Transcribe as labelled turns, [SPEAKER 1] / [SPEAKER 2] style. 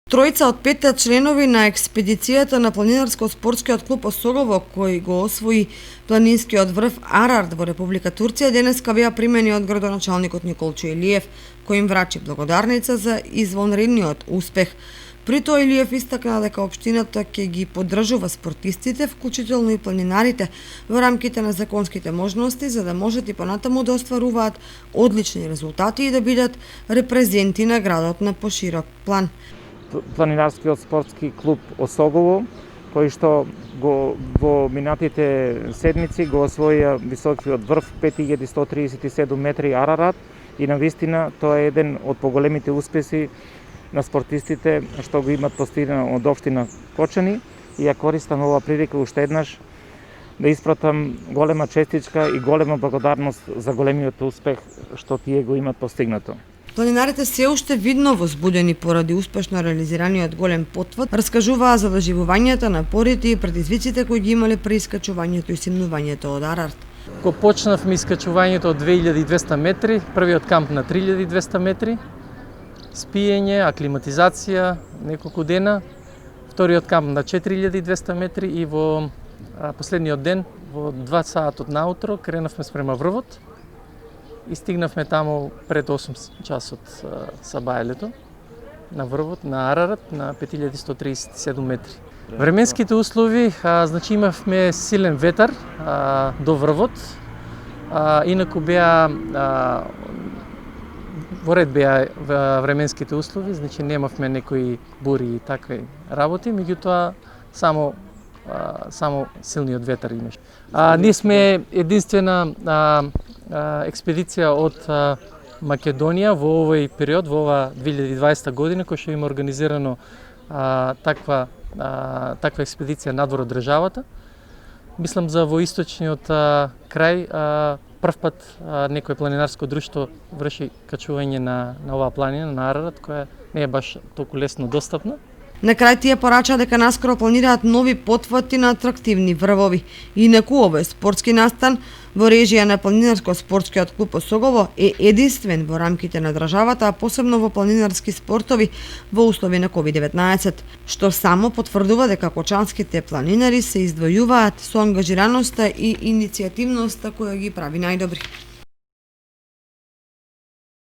[SPEAKER 1] Тројца од 5 членови на експедицијата на планинарско-спортскиот клуб Осогово, кој го освои планинскиот врв Арарат во Република Турција, денеска беа примени од градоначалникот Николчо Илиев, кој им врачи благодарница за извонредниот успех. При тоа Илиев истакна дека општината ќе ги поддржува спортистите, вклучително и планинарите, во рамките на законските можности, за да можат и понатаму да остваруваат одлични резултати и да бидат репрезенти на градот на поширок план.
[SPEAKER 2] Планинарскиот спортски клуб Осогово, кој што во минатите седмици го освоија високиот врв 5137 метри Арарат и навистина тоа е еден од поголемите успеси на спортистите што го имат постигнато од општина Кочани, и ја користам ова прилика уште еднаш да испратам голема честичка и голема благодарност за големиот успех што тие го имат постигнато.
[SPEAKER 1] Планинарите се уште видно возбудени поради успешно реализираниот голем потвод, раскажуваа за доживувањата, напорите и предизвиците кои ги имале при искачувањето и симнувањето од Арарат.
[SPEAKER 3] Го почнавме искачувањето од 2200 метри, првиот камп на 3200 метри, спиење, аклиматизација, неколку дена, вториот камп на 4200 метри и во последниот ден, во 2 саат од наутро, кренавме спрема врвот и стигнавме таму пред 8 часот сабајлето на врвот на Арарат на 5137 метри. Временските услови, значи имавме силен ветар до врвот, инаку беа во ред беа временските услови, значи немавме некои бури и такви работи, меѓутоа само силниот ветар имаше. Ние сме единствена експедиција од Македонија во овој период, во ова 2020 година, кој што има организирано таква експедиција надвор од државата. Мислам за во источниот крај прв пат некој планинарско друштво врши качување на оваа планина на Арарат, која не е баш толку лесно достапна.
[SPEAKER 1] На крај тие порачаа дека наскоро планираат нови потвати на атрактивни врвови. Инаку овој спортски настан во режија на планинарско-спортскиот клуб Осогово е единствен во рамките на државата, а посебно во планинарски спортови во услови на COVID-19, што само потврдува дека кочанските планинари се издвојуваат со ангажираноста и иницијативноста која ги прави најдобри.